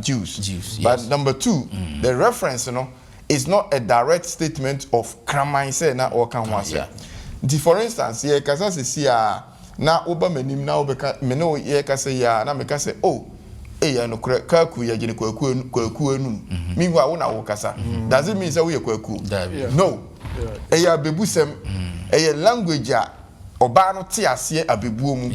Speaker 2: Jews. But number two, the reference is not a direct statement of kraman say na or kan one say. For instance, ye kasa se na oba menim na obeka me no ye kasa ya na me kasa oh ya no kwaku ya gine kwaku enum meanwhile na wo kasa does it mean say we kwaku no eya bebusem eya language a oba no te ase abebuo mu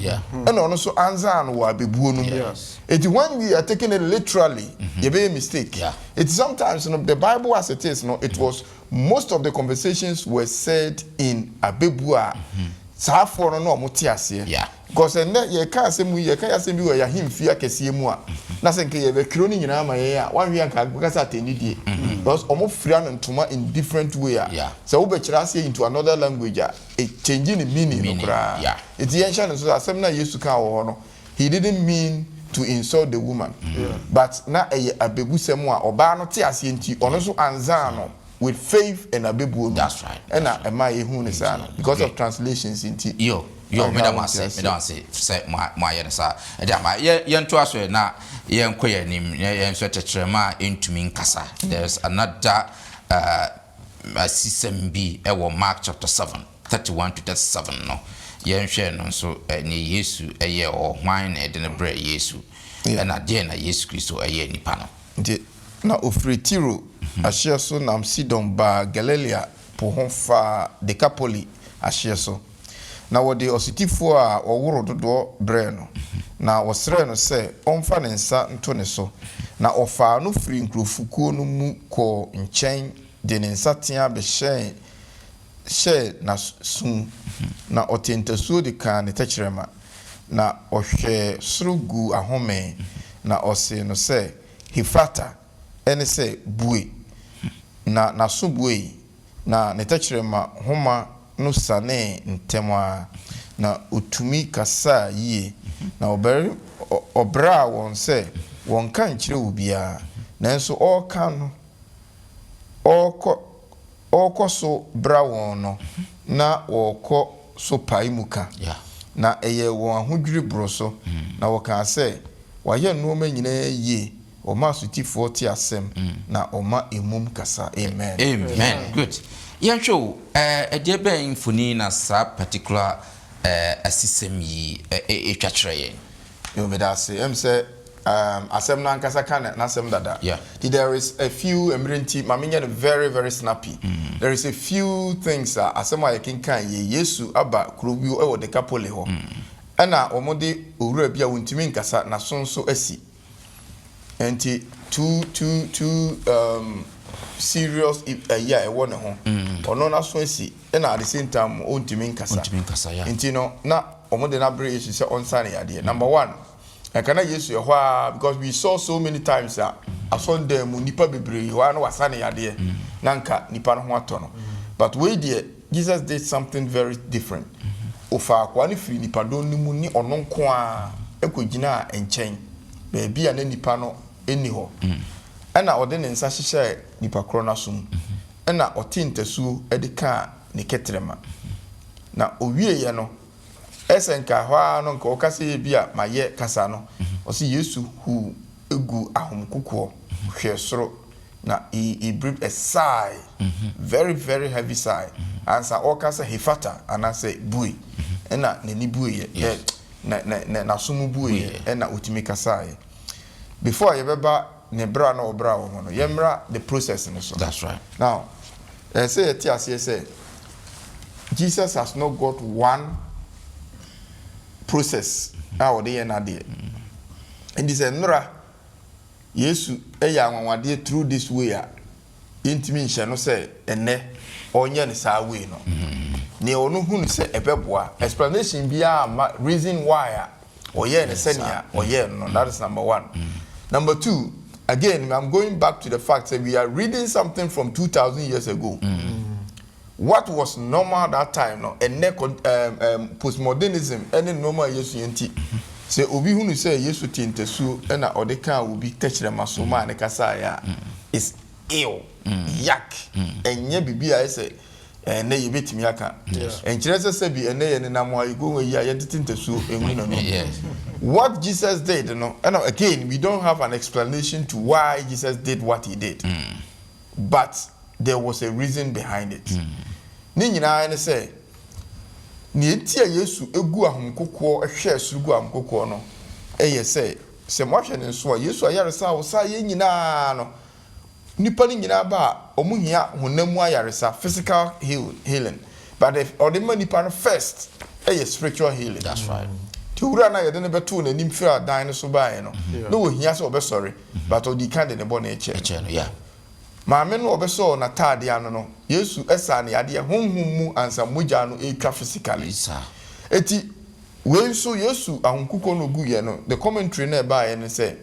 Speaker 2: and ono so anza no wa abebuo no it when we are taking it literally you be a mistake it sometimes the Bible as it is it was most of the conversations were said in abebua sa for no mo te ase because ye ka asem ye ka asem bi wa ya himfi akese mu a na se nke ye be kiro ni nyina ma ye a wan wi anka kasa atenidie because omo fira no ntoma in different way so we be kira ase into another language it changing the meaning no kra it yen sha no so asem na Yesu ka wo no he didn't mean to insult the woman but na eye abegusem a oba no te ase nti ono so anza no with faith and abebu.
Speaker 1: That's right.
Speaker 2: And am I who is because of translations into
Speaker 1: yo madam say my yensa edama yen to aso na yen koye nim yen so tetrema entumi nkasa. There's another system B Mark chapter 7 31 to 37 no yen hwe no so ni Yesu eye o hwan na de ne bre Yesu na de na Yesu Kristo eye nipa no
Speaker 2: na ofri Tiro ahye so nam Sidon ba Galilea po ho fa Decapoli ahye so na wode ositifo a oworo dodo bre no na wosre no se omfa ne nsa nto ne so na ofa no firi nkrofukuo no mu ko nchen de ne nsa tia be hye na sum na otentasuo de kan ne tekyerema na ohwe srugu ahome na ose no se hifata ene se bue na so bue na ne tekyerema homa no sane ntemwa na otumi kasa yie na obra won se won kan kire obia nanso oka no okoso bra won no na woko so paimuka na eye won ahodwiri broso na woka se waye no ma nyina yie o ma sutifo ti asem na o ma emum kasa amen
Speaker 1: good yancho de ben infoni na sa particular asisem yi etwatwere
Speaker 2: you me that say say asem na nkasa kan na asem dada there is a few emerenti mamenye very very snappy there is a few things asem a yekin kan Yesu aba krobio e wo Decapoli ho ana omode owura bia wontimi nkasa na sonso asi enti two serious e won ho ono na so asi na at the same time ontimi nkasa enti no na omode na bre Yesu se onsane yade number 1 kana Yesu ye ho because we saw so many times asonde mu nipa bebre ho na wasane yade nanka nipa no ho atono but we there Jesus did something very different ofa kwa ni firi nipa don ni mu ni ono nko a ekogina enchen be bia na nipa no eni ho ana ode ne nsa hyehyɛ nipa kro na som ana otintasuo edika ne ketrema na owie ye no esenka hwa no nka okase bia maye kasa no osi Yesu hu egu ahomkukuo hwe soro na he breathed a sigh very very heavy sigh and sa okasa hifata and I say bui ena n'ani buye na somu buye ena otimi kasaye before yebeba ne bra na obra wo no yemra the process no so.
Speaker 1: That's right.
Speaker 2: Now say say Jesus has not got one process how they na there. And he said nora Yesu eya anwade through this way a intimi nhye no say ene onye ne sa way no. Ne onu hunu say ebeboa explanation bia reason why oye ne senia oye no. That is number one. Number two, again I'm going back to the fact that we are reading something from 2000 years ago. What was normal that time no and postmodernism any normal Yesu yenti say obi hunu say Yesu tintesu na odeka obi techre masoma ne kasa ya is ill yak enye bibia say na yebetimi aka enkyerese se bi ene ye ne namo ayigo yi ya tintesu emu no. What Jesus did no and again we don't have an explanation to why Jesus did what he did. But there was a reason behind it. Ni nyina ne say ni etia Yesu egu ahomkokọ ehwe surugu ahomkokọ no eye say se mohwe ne so Yesu ayaresa wo sa ye nyina no nipa ni nyina ba omuhia honamu ayaresa physical healing but if or the nipa no first eye spiritual healing.
Speaker 1: That's right.
Speaker 2: Tiura na yede ne beto na nim fira dan ne so bae no no wo hia se obesori but odi kan de ne bo na eche
Speaker 1: no yeah.
Speaker 2: Maame no obeso na tade ano no Yesu esa na yade honhum mu ansa moja no etwa physically eti we so Yesu ahonkuko no gu ye no the commentary na ba ye ne say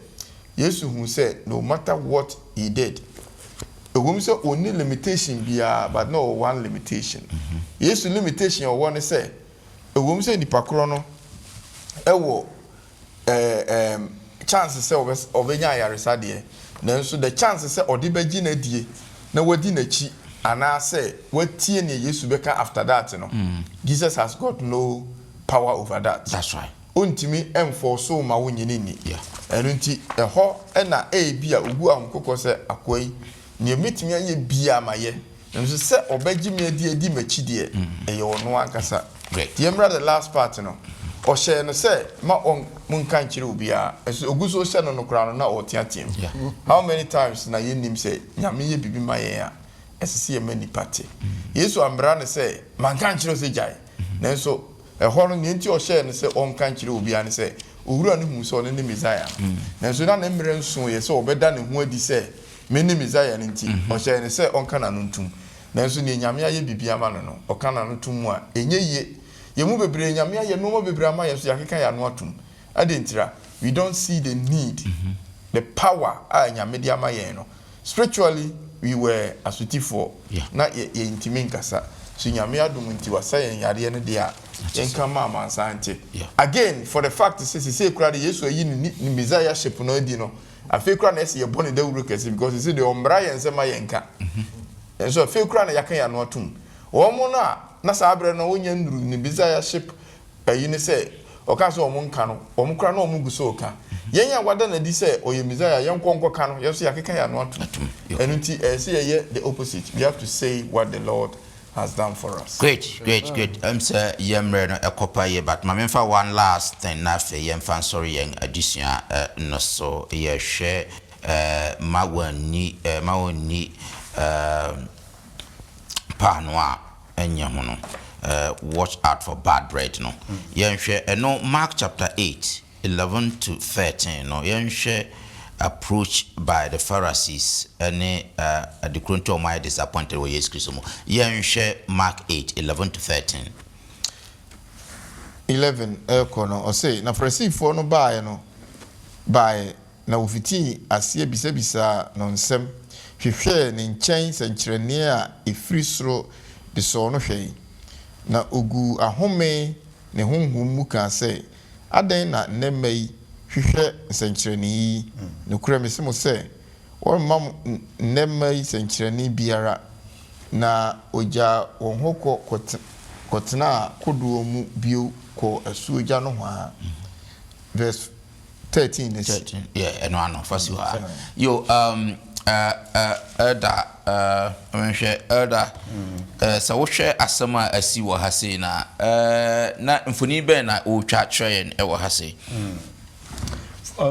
Speaker 2: Yesu hu say no matter what he did egum say only limitation bia but no one limitation. Yesu limitation o one say egum say nipa kro no ewo chance say obenya yaresa de nanso the chance say odibegi na die na wadi na chi ana say watie ne Yesu beka after that no. Jesus has got no power over that.
Speaker 1: That's right.
Speaker 2: Ontimi enforce ma wonyini ni.
Speaker 1: Yeah.
Speaker 2: Enunti eho na bia ogu ahokoko say akwai ne metimi anye bia maye nanso say obegi me adi machi de eye ono ankasa.
Speaker 1: Great.
Speaker 2: Yemra the last part no o share no say ma on munkan kire obia eso oguso share no kra no na o tiatim. How many times na yenim say nyame ye bibi maye a esese ye mani party Yesu ambra ne say mankan kire se jai nanso ehɔ no nti o share no say on kan kire obia ne say owura ne hu so ne ne Messiah nanso na mmerɛ nso ye say obeda ne ho adi say me ne Messiah ne nti o share ne say on kana no ntum nanso ne nyame aye bibi ama no o kana no ntum a enye ye yemu bebre nyame aye no mo bebre ama ye so yakeka ya no atum adentira we don't see the need the power nyame di ama ye no spiritually we were asutifo na ye intimi nkasa so nyame adum nti wasaye yare ne dia yenka mama ansante again for the fact say kura de Yesu ayi ni Messiah ship no adi no afi kura na ese ye bone da wuru kase because he say the ombra yensema yenka so afi kura na yaka ya no atum omo na sabre no wonya nduru ni Messiah ship ayi ne say okaso omo nka no omo kura na omo guso oka yenya wada na di say oye Messiah yenkonko ka no yeso yakeka ya no atum enunti say ye the opposite we have to say what the Lord has done for us. Great.
Speaker 1: Say yemre no ekopa ye but mamemfa one last thing na fe yemfa sorry yen addition no so ye hwe mawani panwa enye ho no watch out for bad bread no yen hwe no Mark chapter 8:11 to 13 no yen hwe approach by the Pharisees any the Cronto my disappointed with Jesus Christ. Yen share Mark 8:11 to 13.
Speaker 2: 11 kono o say na Pharisee for no buy na ofiti asie bisa no nsem hwehwe ne nkyɛn sankyerɛne a efiri soro de so no hwɛ na ogu ahome ne honhom mu ka sɛ adan na nemai hwehwe sankyerɛne no kura mesemo sɛ wɔn mam nemai sankyerɛne biara na ogya wɔn hokɔ kɔtena kodoɔ mu bio kɔ asuogya no ho a verse 13
Speaker 1: yeah, no, first you are. Yo, elder elder so wo hwe asɛm a asi wɔ ha sei na na mfoni bɛn na wo twa kyerɛn wɔ ha sei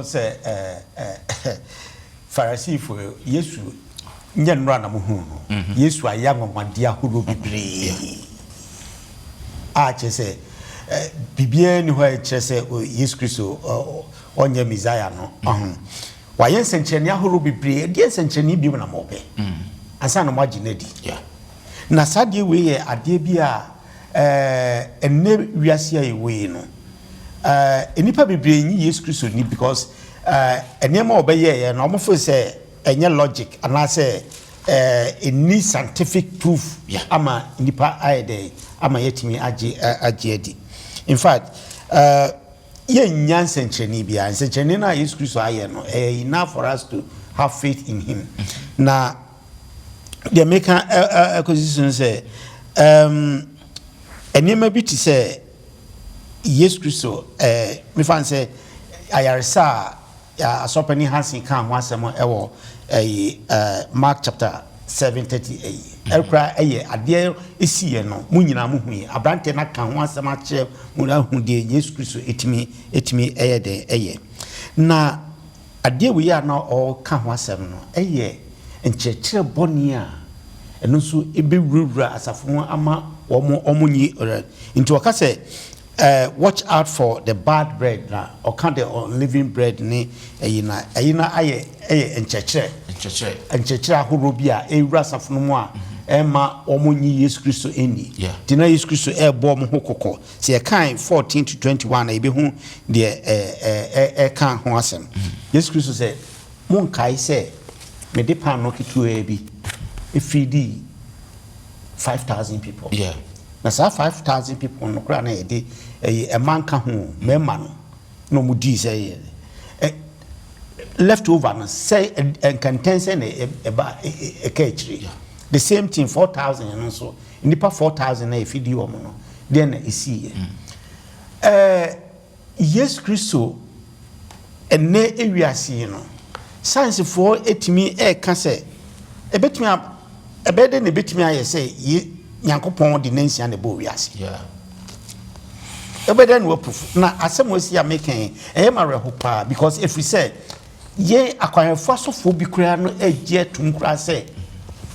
Speaker 5: say Pharisee for Yesu nyanra na mo hu no Yesu ayamamade ahoro bibre a che say bibia ni ho a che say Yesu Kristo onye Messiah no wayen sencheni ahoro bibre de sencheni bi na mo be asa na mo aginadi na sadie we ye ade bi a enne wiase ayi we no enipa bibre nyi Yesu Kristo ni because enema obeye na omofo say enye logic and I say it needs scientific proof ama nipa ayede ama yetimi adi in fact ye nyan sencheni bia sencheni na Yesu Kristo aye no enough for us to have faith in him na the American acquisition say enema bi ti say Yesu Kristo me fan say ayaresa asopani hansi kan ho asem ewo Mark chapter 7:38 elkra ade esiye no munyina muhui abrante na kan ho asem ache mura hu de Yesu Kristo etimi de na ade we ya na o kan ho asem no enchechire boni a eno so ebewura asafo ama omonyi into okase watch out for the bad bread na or count the unleavened bread ni ayina aye enchechire ahoro bia ewura safo no mu a ema omonyi Yesu Kristo eni dina Yesu Kristo ebo mo hokoko se kan 14 to 21 na ebehu de kan ho asem Yesu Kristo say mon kai say me de pan no kitu bi efidi 5,000 people na sa 5,000 people no kra na yede a man ka ho mema no mudi say leftover no say contention e kechiri the same thing 4,000 and so nipa 4,000 na efidi o mo no then e see Yes Kristo ene ewiase no science for etimi ka say ebetimi ebede ne betimi aye say Yankopon di nansia ne bo wiase ebede no proof na asem osi ya making mare hopa because if we say ye akwanfo asofo bi kura no eje tum kura say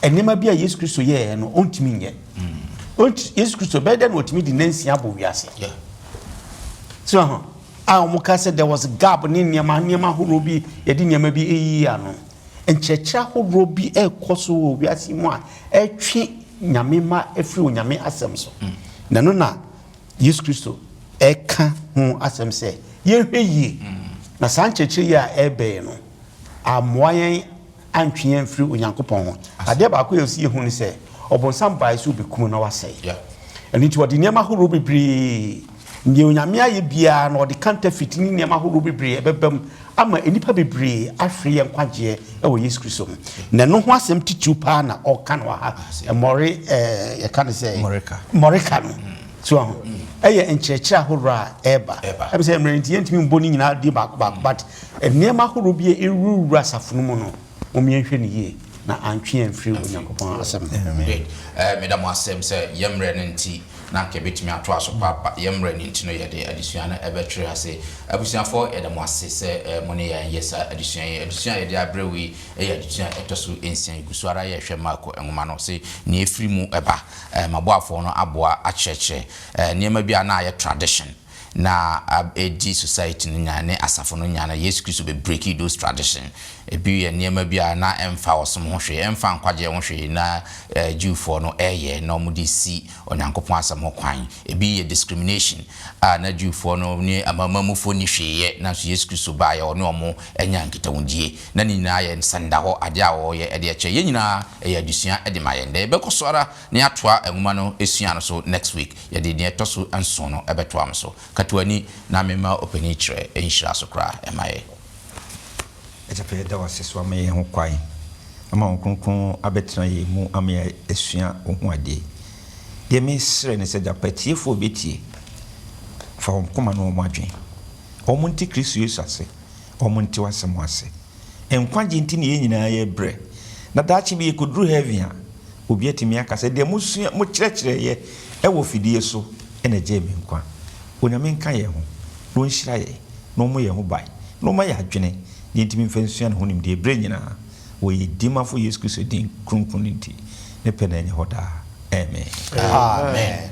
Speaker 5: enema bi a Yesu Kristo ye no ontimi nye Yesu Kristo bede no otimi di nansia bo wiase so muka said there was a gap ni niema horobi yedi niema bi eyi ano enchecha horobi ekoso wiase mu a etwe nyame ma efri onyame asem so na no na Yesu Kristo eka ho asem se ye hweyi na sancheche ya ebe no amoyen antwen fri onyankopon ho ade ba ko yesi hu ni se obonsam bai so bekum na wasai eni ti wodi niema horobi bri ndi onyame aye bia na odi counterfeit ni niema horo bebre ebebam ama enipa bebre ahwe ye nkwaje ewo Yesu Kristo na no ho asem titu pa na o kan wa ha emori ye kan say morika no so eye enchechira horo a eba em say emrenti yentimi mboni nyina di back but niema horo bia ewura safunu mu no omienhwe ne ye na antwe amfiri onyankopon asem
Speaker 1: medam asem say yemre nenti na ke betimi ato aso papa yemre nenti no yede adisua na ebetwere ase abusuafo edam ase se mone ya yesa adisua yede abrewi adisua etoso ensian igusuara ye hwe mako enwoma no se ne efiri mu eba maboafo no aboa acheche niema bia na aye tradition na edi society no nyane asafo no nyane Yesu Kristo be break those tradition ebi ye niema bia na emfa osom ho hwe emfa nkwaje ho hwe na Jewfo no eye na omudi si onyankopon asam ho kwan ebi ye discrimination na Jewfo no ni amamamufo ni hwe na so Yesu Kristo ba ye ono omo enya nkitawundie na ni nyina ye nsanda ho ade a wo ye ede eche ye nyina ye adusua ede mayende be kosora ne atoa enwuma no esua no so next week ye de ne toso anso no ebeto am so katuani na mema openi kire enhira so kra emaye
Speaker 4: ejape da waseswa me ho kwai ama nkonkon abetra ye mu ame esua ohu ade de me sre ne se japatie fo betie fa koma no mo adwen omunti Kristo Yesu ase omunti wasem ase enkwaje nti ne nyina ye bre na daakye bi yɛkɔduru heaven a obi atumi aka sɛ deɛ mo kyerɛkyerɛeɛ ɛwɔ fidie so ɛna gye me nkwa onyame nka yɛn ho na ɔnhyira yɛn na ɔmmɔ yɛn ho ban na ɔma yɛ adwene ne ntumi mfa nsua ne ho nimdeɛ berɛ nyinaa wɔyɛ dimafo yesu kristo din kronkron no nti ne pɛ na ɛnyɛ hɔ daa amen.
Speaker 5: Amen.